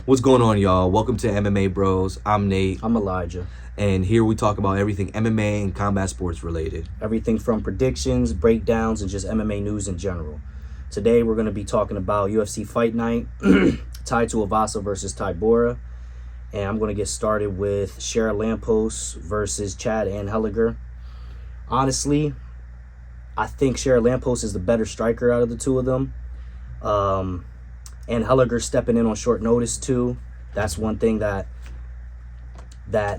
What's going on, y'all? Welcome to MMA Bros. I'm Nate. I'm Elijah. And here we talk about everything MMA and combat sports related. Everything from predictions, breakdowns, and just MMA news in general. Today we're going to be talking about UFC Fight Night, Tuivasa versus Tybura. And I'm going to get started with Shara Lampos versus Chad Anheliger. Honestly, I think Shara Lampos is the better striker out of the two of them. Anheliger stepping in on short notice too. That's one thing that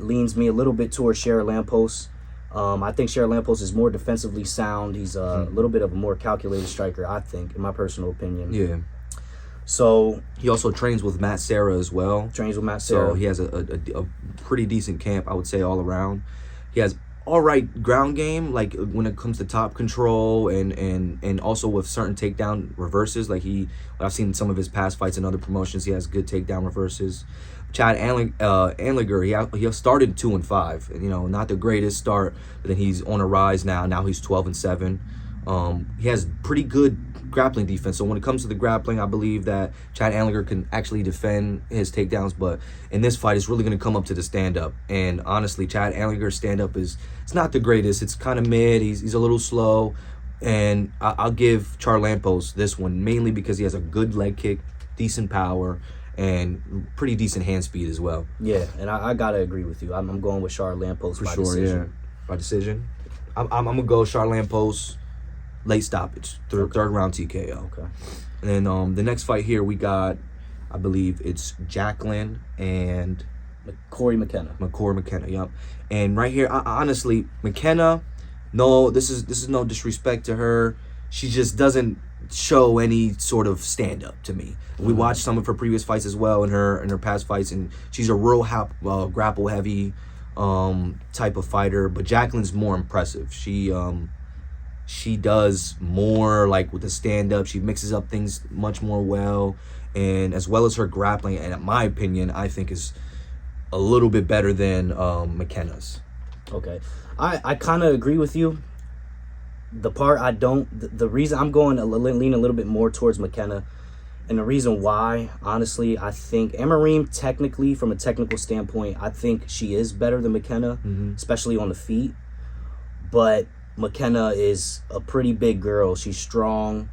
leans me a little bit towards Shara Lampos. I think Shara Lampos is more defensively sound. He's a little bit of a more calculated striker, I think, in my personal opinion. Yeah. So he also trains with Matt Serra as well. So he has a pretty decent camp, I would say, all around. He has all right ground game, like when it comes to top control and also with certain takedown reverses. I've seen some of his past fights in other promotions. He has good takedown reverses. Chad Anheliger, he started 2-5, and not the greatest start, but then he's on a rise now. Now he's 12-7. He has pretty good grappling defense. So when it comes to the grappling, I believe that Chad Anheliger can actually defend his takedowns. But in this fight, it's really going to come up to the stand-up. And honestly, Chad Anheliger's stand-up it's not the greatest. It's kind of mid. He's a little slow. And I'll give Char Lampos this one, mainly because he has a good leg kick, decent power, and pretty decent hand speed as well. Yeah, and I got to agree with you. I'm going with Shara Lampos by decision. Yeah. By decision. I'm going to go Char Lampos. Late stoppage, third round TKO. Okay. And then the next fight here we got, I believe it's Jacqueline and Corey McKenna. Yep. And right here, honestly, McKenna, no, this is no disrespect to her. She just doesn't show any sort of stand up to me. We watched some of her previous fights as well in her past fights, and she's a real grapple heavy type of fighter. But Jacqueline's more impressive. She does more like with the stand-up. She mixes up things much more well. And as well as her grappling, and in my opinion, I think is a little bit better than McKenna's. Okay. I kind of agree with you. The part I don't... The reason I'm going lean a little bit more towards McKenna, and the reason why, honestly, I think Amarim, technically, from a technical standpoint, I think she is better than McKenna, especially on the feet. But McKenna is a pretty big girl. She's strong.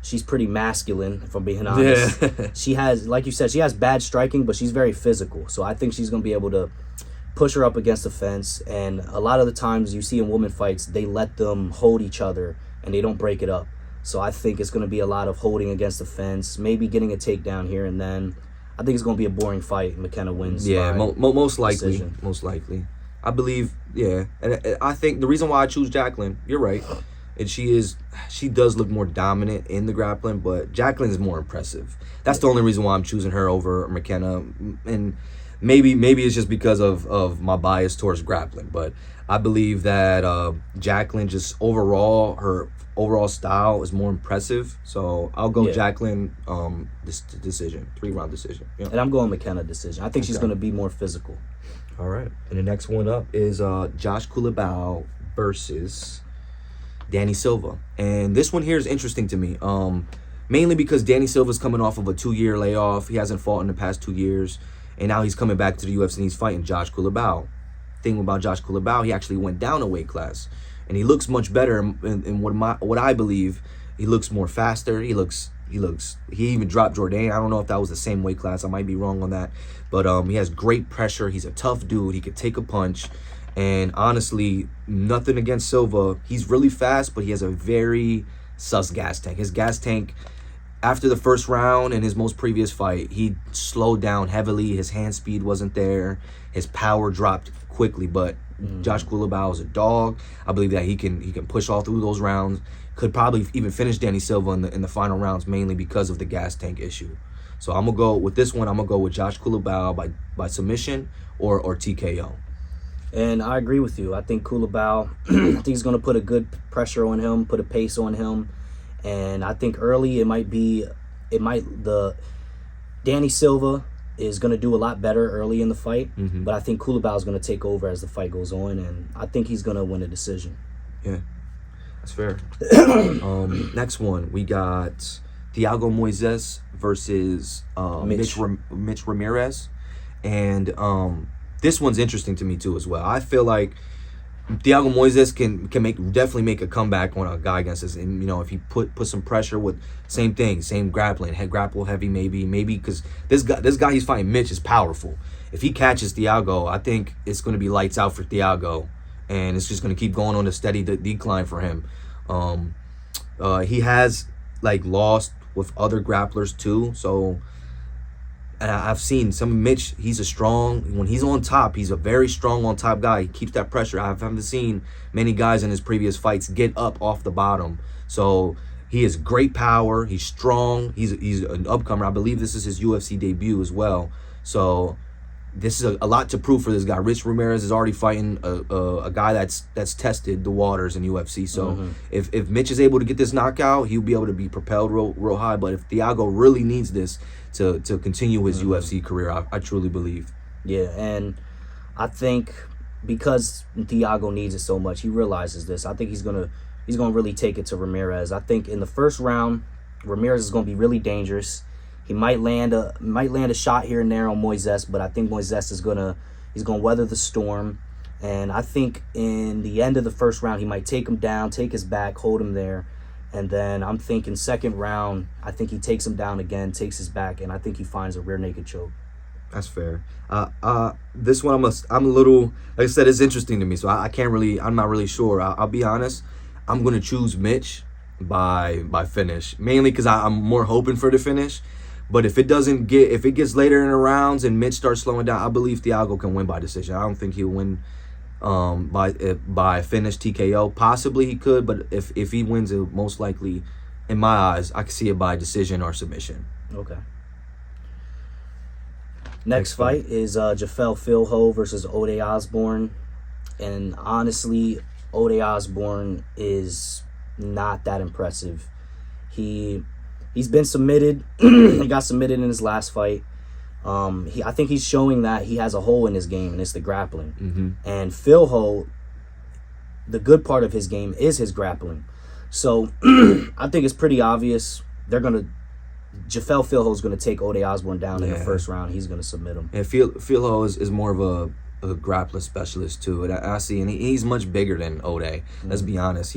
She's pretty masculine, if I'm being honest. Yeah. She has, like you said, she has bad striking, but she's very physical. So I think she's going to be able to push her up against the fence. And a lot of the times you see in women fights, they let them hold each other and they don't break it up. So I think it's going to be a lot of holding against the fence, maybe getting a takedown here and then. I think it's going to be a boring fight. McKenna wins. Yeah, most likely. Decision. Most likely. I believe, yeah. And I think the reason why I choose Jacqueline, you're right. And she does look more dominant in the grappling, but Jacqueline is more impressive. That's the only reason why I'm choosing her over McKenna. And maybe it's just because of my bias towards grappling. But I believe that Jacqueline just overall, her overall style is more impressive. So I'll go Jacqueline this decision, 3-round decision. Yeah. And I'm going McKenna decision. I think she's going to be more physical. All right. And the next one up is Josh Culibao versus Danny Silva. And this one here is interesting to me, mainly because Danny Silva's coming off of a 2-year layoff. He hasn't fought in the past 2 years. And now he's coming back to the UFC and he's fighting Josh Culibao. Thing about Josh Culibao, he actually went down a weight class. And he looks much better in what I believe. He looks more faster. He even dropped Jourdain. I don't know if that was the same weight class. I might be wrong on that. But he has great pressure. He's a tough dude. He could take a punch. And honestly, nothing against Silva. He's really fast, but he has a very sus gas tank. His gas tank, after the first round in his most previous fight, he slowed down heavily. His hand speed wasn't there. His power dropped quickly. But Josh Culibao is a dog. I believe that he can push all through those rounds. Could probably even finish Danny Silva in the final rounds, mainly because of the gas tank issue. So I'm gonna go with this one. I'm gonna go with Josh Culibao by submission or TKO. And I agree with you. I think Culibao, I think he's gonna put a good pressure on him, put a pace on him, and I think early the Danny Silva is going to do a lot better early in the fight, but I think Culibao is going to take over as the fight goes on, and I think he's going to win a decision. Yeah, that's fair. Next one, we got Thiago Moises versus Mitch Ramirez. And this one's interesting to me too as well. I feel like Thiago Moises can definitely make a comeback on a guy against us, and if he put some pressure with same grappling, grapple heavy maybe because this guy he's fighting, Mitch, is powerful. If he catches Thiago, I think it's going to be lights out for Thiago, and it's just going to keep going on a steady decline for him. He has lost with other grapplers too, so. And I've seen some Mitch, when he's on top, he's a very strong on top guy. He keeps that pressure. I haven't seen many guys in his previous fights get up off the bottom. So he has great power. He's strong. He's an upcomer. I believe this is his UFC debut as well. So this is a lot to prove for this guy. Rich Ramirez is already fighting a guy that's tested the waters in UFC. So if Mitch is able to get this knockout, he'll be able to be propelled real high. But if Thiago really needs this to continue his UFC career, I truly believe. Yeah, and I think because Thiago needs it so much, he realizes this. I think he's gonna really take it to Ramirez. I think in the first round, Ramirez is gonna be really dangerous. He might land a shot here and there on Moises, but I think Moises is gonna weather the storm. And I think in the end of the first round, he might take him down, take his back, hold him there. And then I'm thinking second round, I think he takes him down again, takes his back, and I think he finds a rear naked choke. That's fair. This one I'm a little, like I said, it's interesting to me, so I'm not really sure. I'll be honest. I'm gonna choose Mitch by finish, mainly because I'm more hoping for the finish. But if it gets later in the rounds and Mitch starts slowing down, I believe Thiago can win by decision. I don't think he'll win by finish TKO. Possibly he could, but if he wins, it most likely, in my eyes, I can see it by decision or submission. Okay. Next fight is Jafel Filho versus Ode Osborne. And honestly, Ode Osborne is not that impressive. He's been submitted. He got submitted in his last fight. I think he's showing that he has a hole in his game, and it's the grappling. And Filho, the good part of his game is his grappling. So I think it's pretty obvious Jafel Filho's going to take Ode Osborne down in the first round. He's going to submit him. And Filho is more of a grappler specialist too. And I see, and he's much bigger than Ode. Let's be honest.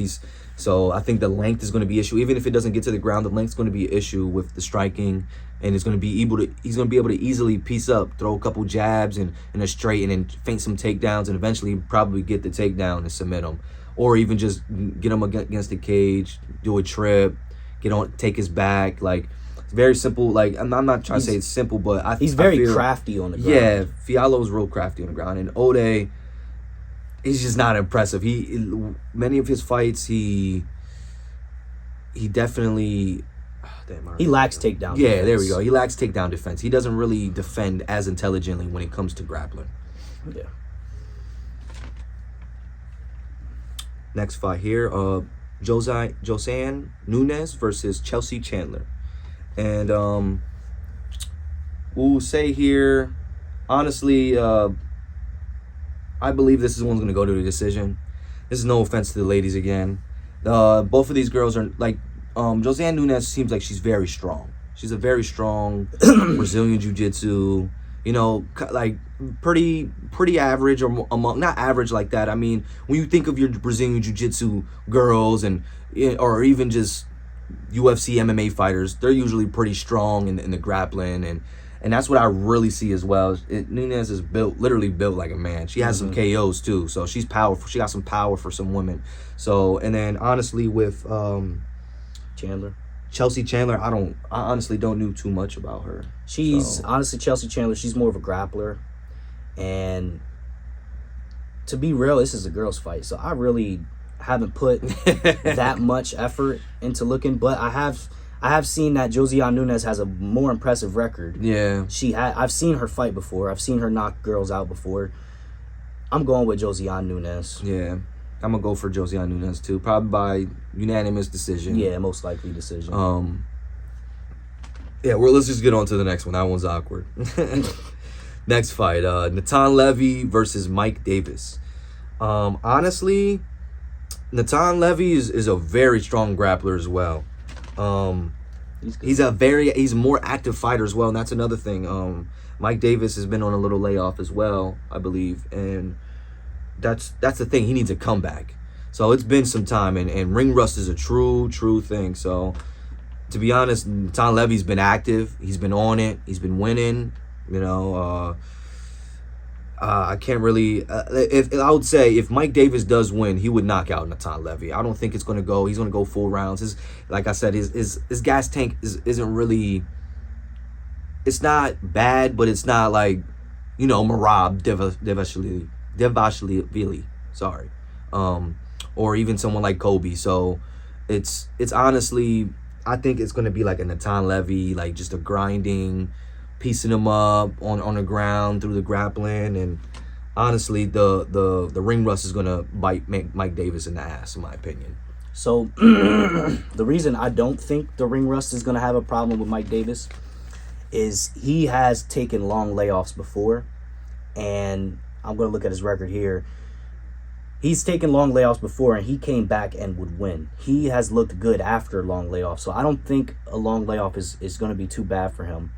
So I think the length is going to be an issue. Even if it doesn't get to the ground, the length is going to be an issue with the striking, and he's going to be able to easily piece up, throw a couple jabs and a straight, and then feint some takedowns, and eventually probably get the takedown and submit him, or even just get him against the cage, do a trip, take his back. It's very simple. I'm not trying to say it's simple, but he's very crafty on the ground. Yeah, Fialo's real crafty on the ground, and Ode, he's just not impressive. Many of his fights, he definitely. He lacks takedown. Yeah, defense. There we go. He lacks takedown defense. He doesn't really defend as intelligently when it comes to grappling. Yeah. Next fight here, Josanne Nunes versus Chelsea Chandler, and we'll say here, honestly, I believe this one's going to go to a decision. This is no offense to the ladies again. Both of these girls are Josanne Nunes seems like she's very strong. She's a very strong Brazilian Jiu-Jitsu, pretty average, or among, not average like that. I mean, when you think of your Brazilian Jiu-Jitsu girls or even just UFC MMA fighters, they're usually pretty strong in the grappling, and that's what I really see as well. Nunes is literally built like a man. She has some KOs too, so she's powerful. She got some power for some women. So, and then honestly with Chelsea Chandler, I honestly don't know too much about her. Honestly, Chelsea Chandler, she's more of a grappler, and to be real, this is a girls' fight, so I really haven't put that much effort into looking, but I have seen that Josanne Nunes has a more impressive record. Yeah. I've seen her fight before. I've seen her knock girls out before. I'm going with Josanne Nunes. Yeah. I'm going to go for Josanne Nunes too. Probably by unanimous decision. Yeah, most likely decision. Yeah, let's just get on to the next one. That one's awkward. Next fight, Natan Levy versus Mike Davis. Honestly, Natan Levy is a very strong grappler as well. He's good. He's a more active fighter as well, and that's another thing. Mike Davis has been on a little layoff as well, I believe, and that's the thing. He needs a comeback. So it's been some time, and ring rust is a true thing. So to be honest, Natan Levy's been active. He's been on it. He's been winning. You know, I can't really. If I would say if Mike Davis does win, he would knock out Natan Levy. I don't think it's gonna go. He's gonna go full rounds. Like I said, his gas tank isn't really. It's not bad, but it's not like, you know, Merab Devashvili. Sorry, or even someone like Kobe. So it's honestly, I think it's gonna be like a Natan Levy, like just a grinding, piecing him up on the ground through the grappling, and honestly, the ring rust is gonna bite Mike Davis in the ass, in my opinion. So the reason I don't think the ring rust is gonna have a problem with Mike Davis is he has taken long layoffs before, and I'm gonna look at his record here. He's taken long layoffs before, and he came back and would win. He has looked good after a long layoff, so I don't think a long layoff is going to be too bad for him.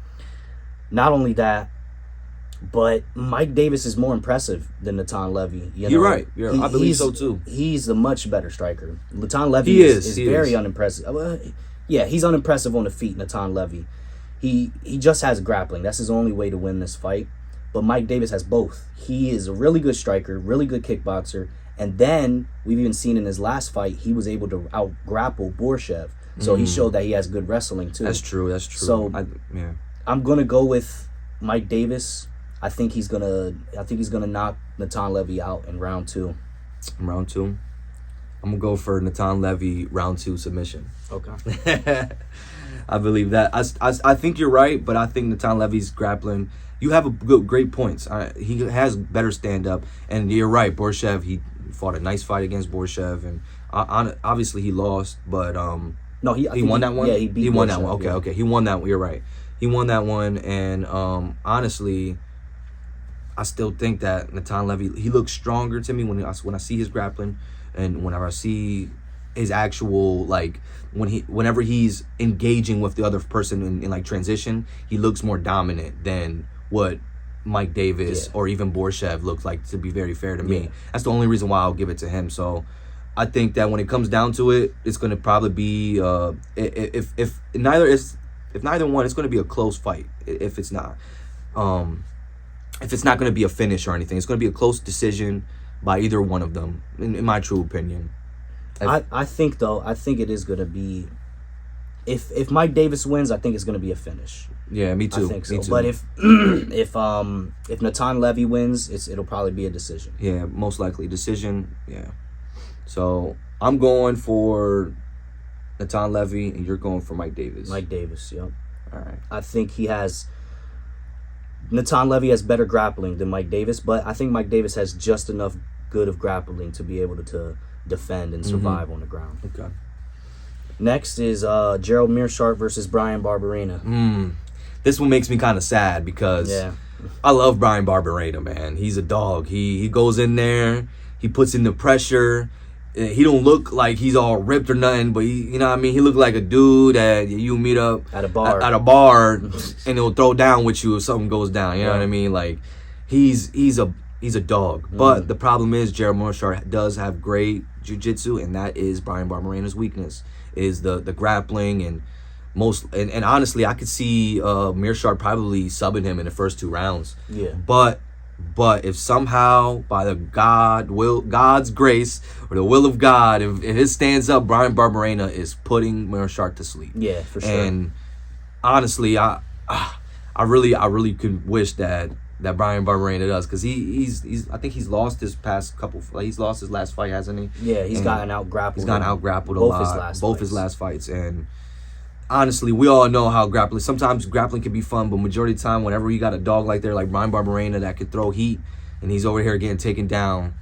Not only that, but Mike Davis is more impressive than Natan Levy. You're right. I believe so too. He's a much better striker. Natan Levy is very unimpressive. Yeah, he's unimpressive on the feet, Natan Levy. He just has grappling. That's his only way to win this fight. But Mike Davis has both. He is a really good striker, really good kickboxer, and then we've even seen in his last fight he was able to out-grapple Borshev. So he showed that he has good wrestling too. That's true. So I'm gonna go with Mike Davis. I think he's gonna knock Natan Levy out in round 2. Round 2. I'm gonna go for Natan Levy round 2 submission. Okay. I believe that. I think you're right, but I think Natan Levy's grappling. You have great points. He has better stand up, and you're right. Borshev, he fought a nice fight against Borshev, and obviously he lost, but no, he won that one. Yeah, he won Borshev, that one. yeah. Okay, he won that one. You're right. He won that one, and honestly, I still think that Natan Levy, he looks stronger to me when I see his grappling, and whenever I see his actual, like, whenever he's engaging with the other person in like transition, he looks more dominant than what Mike Davis or even Borshev looks like, to be very fair to me. That's the only reason why I'll give it to him. So I think that when it comes down to it, it's going to probably be if neither one, it's going to be a close fight. If it's not going to be a finish or anything, it's going to be a close decision by either one of them, in my true opinion. I think it is going to be, if Mike Davis wins, I think it's going to be a finish. Yeah, me too. I think so. Me too. But if Natan Levy wins, it'll probably be a decision. Yeah, most likely decision. Yeah. So I'm going for Natan Levy, and you're going for Mike Davis. Mike Davis, yep. All right. I think Natan Levy has better grappling than Mike Davis, but I think Mike Davis has just enough good of grappling to be able to defend and survive on the ground. Okay. Next is Gerald Meerschaert versus Brian Barberena. This one makes me kind of sad because I love Brian Barberena, man. He's a dog. He goes in there, he puts in the pressure. He don't look like he's all ripped or nothing, but you know what I mean? He look like a dude that you meet up at a bar and he'll throw down with you if something goes down. You know what I mean? Like he's a dog. But the problem is Gerald Meerschaert does have great jiu-jitsu, and that is Brian Barberena's weakness, is the grappling, and honestly I could see Meerschaert probably subbing him in the first 2 rounds. Yeah. But if somehow by the God's grace or the will of God, if it stands up, Brian Barberena is putting Meerschaert to sleep. Yeah, for sure. And honestly, I really could wish that Brian Barberena does, because I think he's lost his past couple. Like, he's lost his last fight, hasn't he? Yeah, he's gotten out-grappled. He's gotten out-grappled a lot. Both his last fights. And honestly, we all know how grappling. Sometimes grappling can be fun, but majority of the time, whenever you got a dog like there, like Brian Barberena, that could throw heat, and he's over here getting taken down,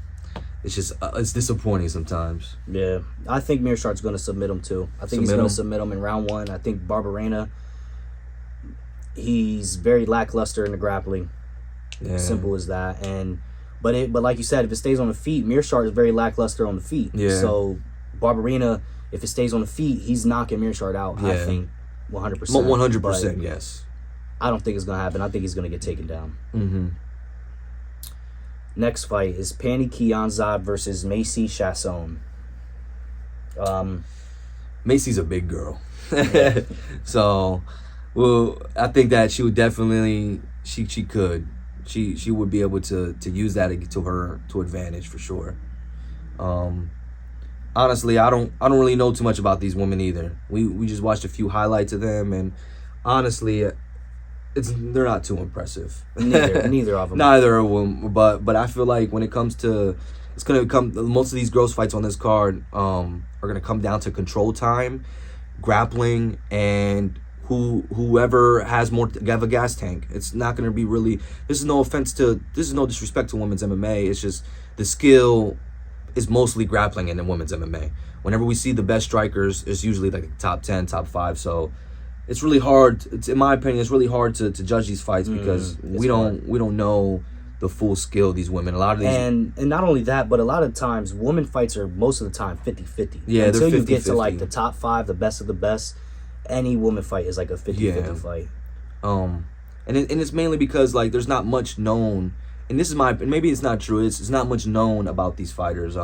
it's just it's disappointing sometimes. Yeah, I think Meerschaert's going to submit him too. I think he's going to submit him in round 1. I think Barberena, he's very lackluster in the grappling. Yeah. Simple as that. But like you said, if it stays on the feet, Meerschaert is very lackluster on the feet. Yeah. So Barberena, if it stays on the feet, he's knocking Meerschaert out. Yeah. I think. 100%. 100%, yes. I don't think it's going to happen. I think he's going to get taken down. Mm-hmm. Next fight is Pannie Kianzad versus Macy Chiasson. Macy's a big girl. Yeah. So, well, I think that she would definitely, she could. She would be able to use that to advantage for sure. Honestly, I don't really know too much about these women either. We just watched a few highlights of them, and honestly, they're not too impressive. Neither of them. Neither of them. But I feel like when it comes to, it's gonna come. Most of these girls' fights on this card are gonna come down to control time, grappling, and whoever has more have a gas tank. It's not gonna be really. This is no disrespect to women's MMA. It's just the skill is mostly grappling in the women's MMA. Whenever we see the best strikers, it's usually like top 10, top 5. So it's really hard. In my opinion, it's really hard to judge these fights because we don't know the full skill of these women. A lot of these, and not only that, but a lot of times women fights are most of the time 50-50. Yeah, until they're 50-50. You get to like the top 5, the best of the best. Any woman fight is like a 50-50 fight. And it's mainly because like there's not much known. And this is maybe it's not true. It's not much known about these fighters.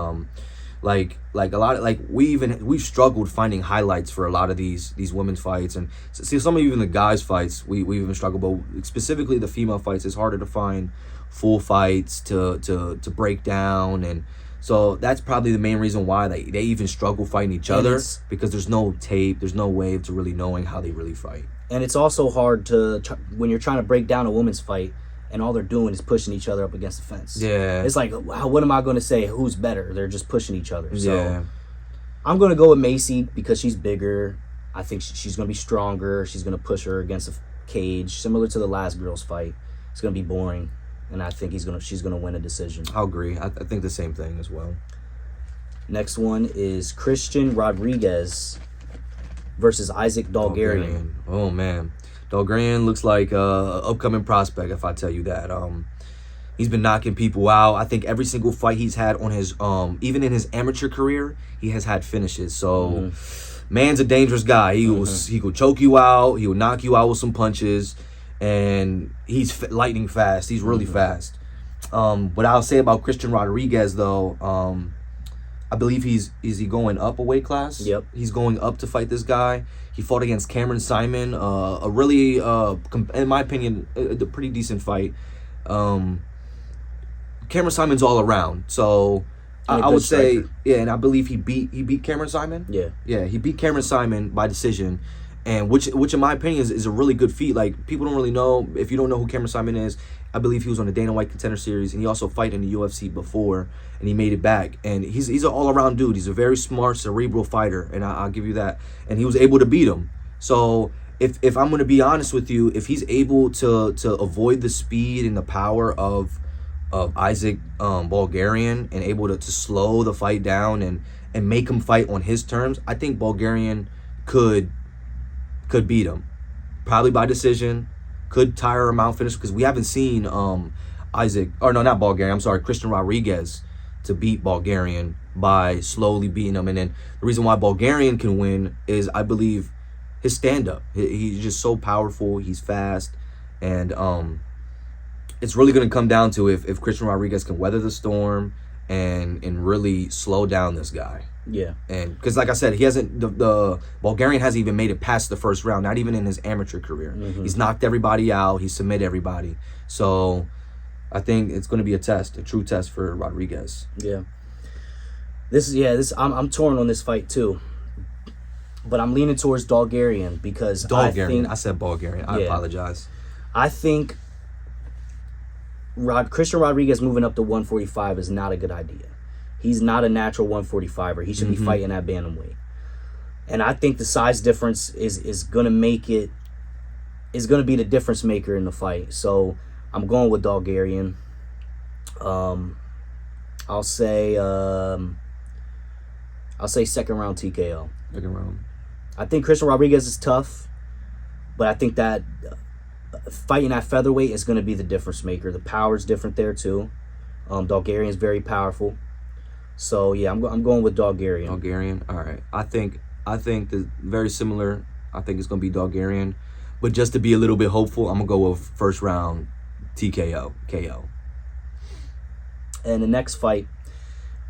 Like a lot of we've struggled finding highlights for a lot of these women's fights, and see some of even the guys' fights we even struggled. But specifically the female fights, it's harder to find full fights to break down, and so that's probably the main reason why they even struggle fighting each other, because there's no tape, there's no way to really knowing how they really fight. And it's also hard when you're trying to break down a women's fight, and all they're doing is pushing each other up against the fence. Yeah. It's like, what am I going to say? Who's better? They're just pushing each other. So Yeah. I'm going to go with Macy because she's bigger. I think she's going to be stronger. She's going to push her against a cage, similar to the last girl's fight. It's going to be boring, and I think she's going to win a decision. I'll agree. I think the same thing as well. Next one is Christian Rodriguez versus Isaac Dalgarian. Oh, man. Dalgarian looks like a upcoming prospect, if I tell you that. He's been knocking people out. I think every single fight he's had on his, even in his amateur career, he has had finishes. So, man's a dangerous guy. He could choke you out. He will knock you out with some punches, and he's lightning fast. He's really fast. What I'll say about Christian Rodriguez, though, I believe is he going up a weight class? Yep. He's going up to fight this guy. He fought against Cameron Simon, a really, in my opinion, a pretty decent fight. Cameron Simon's all around, so I would say, yeah, and I believe he beat Cameron Simon. Yeah, he beat Cameron Simon by decision, and which in my opinion is a really good feat. Like, people don't really know, if you don't know who Cameron Simon is, I believe he was on the Dana White Contender Series, and he also fought in the UFC before, and he made it back. And he's an all-around dude. He's a very smart, cerebral fighter, and I'll give you that. And he was able to beat him. So if I'm going to be honest with you, if he's able to avoid the speed and the power of Isaac Bulgarian, and able to slow the fight down and make him fight on his terms, I think Bulgarian could beat him, probably by decision. Could tire him out, finish, because we haven't seen Christian Rodriguez to beat Bulgarian by slowly beating him. And then the reason why Bulgarian can win is, I believe, his stand-up. He's just so powerful. He's fast, and it's really going to come down to if Christian Rodriguez can weather the storm and really slow down this guy. Yeah. And because, like I said, he hasn't, the Bulgarian hasn't even made it past the first round, not even in his amateur career. He's knocked everybody out. He's submitted everybody. So I think it's going to be a true test for Rodriguez. Yeah. I'm torn on this fight too, but I'm leaning towards Dalgarian because I said Bulgarian. I apologize. I think Christian Rodriguez moving up to 145 is not a good idea. He's not a natural 145er. He should be fighting at bantamweight. And I think the size difference is going to be the difference maker in the fight. So I'm going with Dalgarian. I'll say second round TKO. Second round. I think Christian Rodriguez is tough, but I think that fighting at featherweight is going to be the difference maker. The power is different there too. Dalgarian is very powerful. So yeah, I'm going with Dalgarian. All right. I think the very similar I think it's gonna be Bulgarian. But just to be a little bit hopeful, I'm gonna go with first round TKO KO. And the next fight,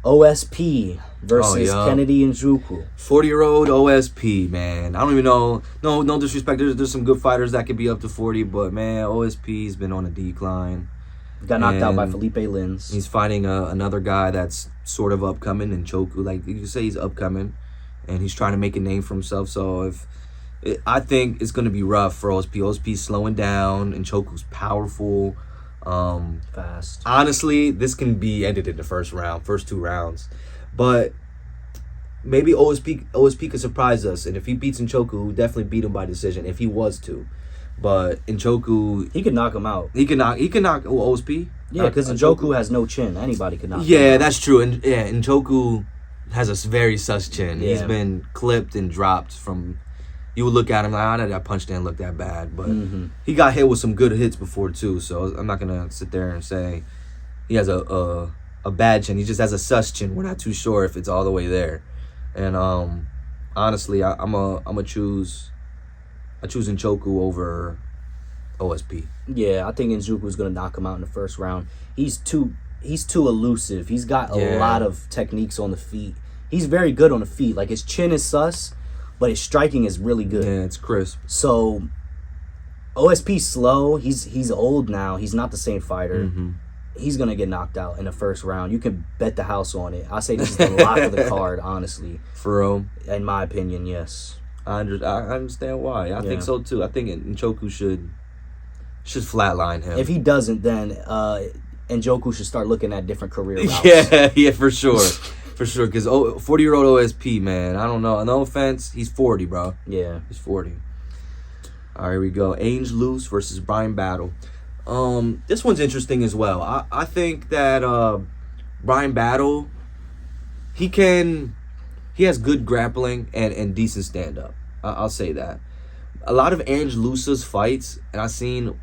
OSP versus Kennedy Nzechukwu. 40-year-old OSP, man. I don't even know. No disrespect. There's some good fighters that could be up to 40, but man, OSP's been on a decline. Got knocked out by Felipe Lins. He's fighting another guy that's sort of upcoming, in Choku. Like, you can say he's upcoming, and he's trying to make a name for himself. So I think it's going to be rough for OSP. OSP's slowing down, and Choku's powerful. Fast. Honestly, this can be ended in the first 2 rounds. But maybe OSP could surprise us. And if he beats Nchoku, definitely beat him by decision if he was to. But Nchoku, he could knock him out. He can knock OSP? Yeah, because Nchoku has no chin. Anybody could knock him out. Yeah, that's true. And Nchoku has a very sus chin. Yeah. He's been clipped and dropped from... You would look at him like, how did that punch didn't look that bad? But he got hit with some good hits before, too. So I'm not going to sit there and say he has a bad chin. He just has a sus chin. We're not too sure if it's all the way there. And honestly, I'm a choose Nchoku over OSP. Yeah, I think Nzechukwu is going to knock him out in the first round. He's too elusive. He's got a lot of techniques on the feet. He's very good on the feet. Like, his chin is sus, but his striking is really good. Yeah, it's crisp. So OSP's slow. He's old now. He's not the same fighter. He's going to get knocked out in the first round. You can bet the house on it. I say this is the lock of the card, honestly. For real? In my opinion, yes. I understand why. I think so, too. I think Nchoku should flatline him. If he doesn't, then Njoku should start looking at different career routes. Yeah, for sure. For sure, because 40-year-old OSP, man, I don't know. No offense, he's 40, bro. Yeah. He's 40. All right, here we go. Ainge Loose versus Brian Battle. This one's interesting as well. I think that Brian Battle, he has good grappling and decent stand-up. I'll say that. A lot of Ainge Loose's fights, and I've seen,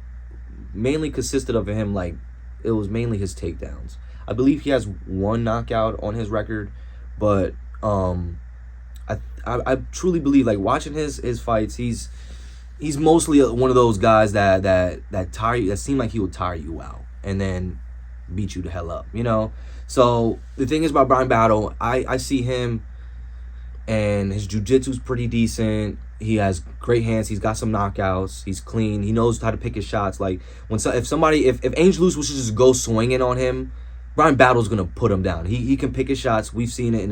mainly consisted of him, like, it was mainly his takedowns. I believe he has one knockout on his record, but I truly believe, like, watching his fights, he's mostly one of those guys that seem like he will tire you out and then beat you the hell up, you know? So the thing is about Brian Battle, I see him, and his jiu-jitsu's pretty decent. He has great hands. He's got some knockouts. He's clean. He knows how to pick his shots. Like, if Ainge Loose was to just go swinging on him, Brian Battle's gonna put him down. He can pick his shots. We've seen it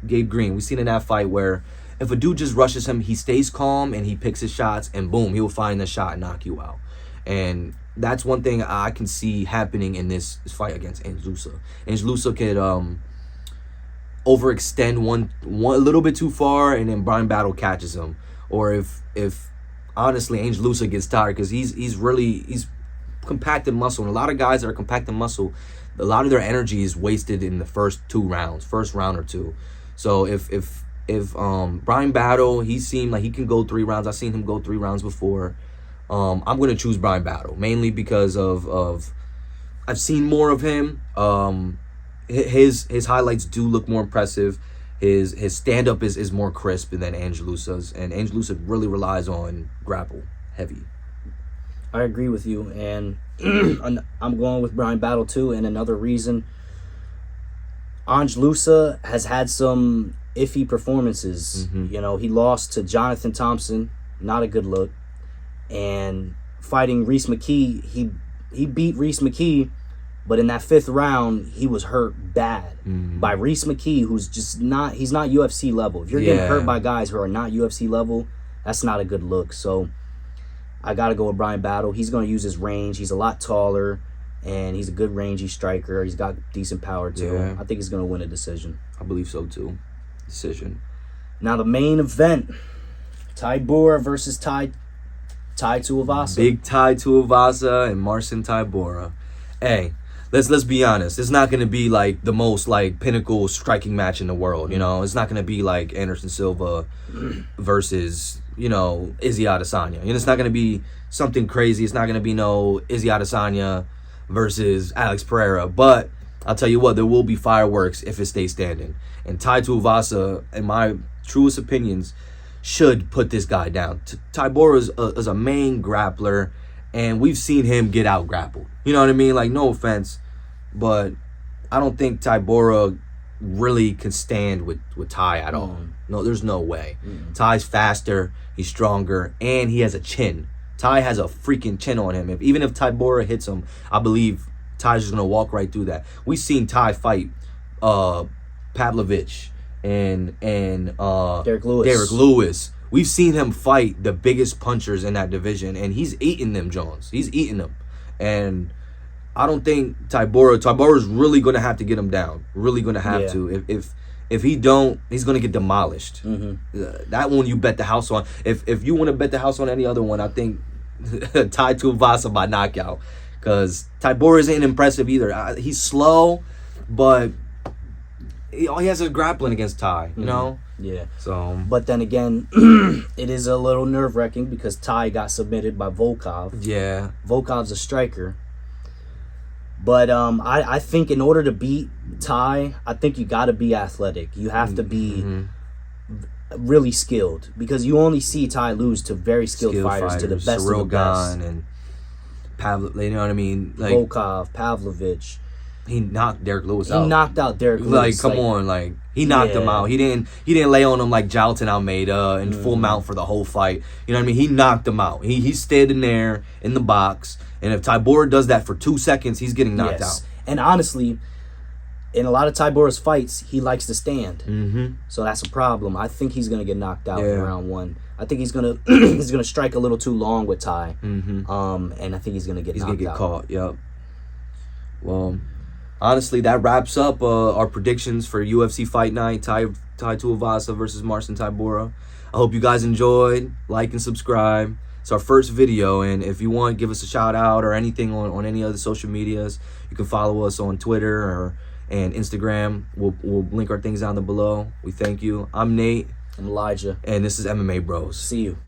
Gabe Green. We've seen in that fight where if a dude just rushes him, he stays calm and he picks his shots, and boom, he'll find the shot and knock you out. And that's one thing I can see happening in this fight against Ainge Loose. Ainge Loose could overextend one a little bit too far, and then Brian Battle catches him. Or if honestly Ainge Loose gets tired, because he's compacted muscle, and a lot of guys that are compacted muscle, a lot of their energy is wasted in the first round or two. So if Brian Battle, he seemed like he can go 3 rounds. I've seen him go 3 rounds before. I'm going to choose Brian Battle, mainly because of I've seen more of him. His highlights do look more impressive. His stand-up is more crisp than Ainge Loose's, and Ainge Loose really relies on grapple heavy. I agree with you, and I'm going with Brian Battle too. And another reason, Ainge Loose has had some iffy performances. You know, he lost to Jonathan Thompson, not a good look. And fighting Reese McKee, he beat Reese McKee, but in that 5th round, he was hurt bad by Reese McKee, who's just he's not UFC level. If you're getting hurt by guys who are not UFC level, that's not a good look. So I got to go with Brian Battle. He's going to use his range. He's a lot taller, and he's a good rangy striker. He's got decent power, too. Yeah. I think he's going to win a decision. I believe so, too. Decision. Now, the main event, Tybura versus Tuivasa. Big Tuivasa and Marcin Tybura. Hey, let's be honest. It's not going to be, like, the most, like, pinnacle striking match in the world, you know? It's not going to be, like, Anderson Silva versus, you know, Izzy Adesanya. You know, it's not going to be something crazy. It's not going to be no Izzy Adesanya versus Alex Pereira. But I'll tell you what, there will be fireworks if it stays standing. And Tai Tuivasa, in my truest opinions, should put this guy down. Tybura is a main grappler, and we've seen him get out grappled. You know what I mean? Like, no offense, but I don't think Tybura really can stand with Ty at all. No, there's no way. Ty's faster, he's stronger, and he has a chin. Ty has a freaking chin on him. Even if Tybura hits him, I believe Ty's just gonna walk right through that. We've seen Ty fight Pavlovich and Derek Lewis. We've seen him fight the biggest punchers in that division, and he's eating them, Jones. He's eating them, and I don't think Tybura's really gonna have to get him down. Really gonna have to. If he don't, he's gonna get demolished. That one you bet the house on. If you want to bet the house on any other one, I think Tai Tuivasa by knockout, because Tybura isn't impressive either. He's slow, but all he has is grappling against Ty. You know. Yeah. So, but then again, it is a little nerve-wracking because Ty got submitted by Volkov. Yeah. Volkov's a striker. But I think in order to beat Ty, I think you got to be athletic. You have to be really skilled, because you only see Ty lose to very skilled fighters, to the best of the best. And Pavlov, you know what I mean? Like Volkov, Pavlovich. He knocked Derek Lewis out. He knocked out Derek Lewis. Like, come on, like he knocked him out. He didn't lay on him like Jalton Almeida and full mount for the whole fight. You know what I mean? He knocked him out. He's standing there in the box, and if Tybura does that for 2 seconds, he's getting knocked out. And honestly, in a lot of Tybura's fights, he likes to stand. So that's a problem. I think he's gonna get knocked out in round 1. I think he's gonna strike a little too long with Ty. And I think he's gonna get knocked out. He's gonna get caught. Yep. Well, honestly, that wraps up our predictions for UFC Fight Night, Tai Tuivasa versus Marcin Tybura. I hope you guys enjoyed. Like and subscribe. It's our first video, and if you want, give us a shout out or anything on any other social medias. You can follow us on Twitter and Instagram. We'll link our things down below. We thank you. I'm Nate. I'm Elijah. And this is MMA Bros. See you.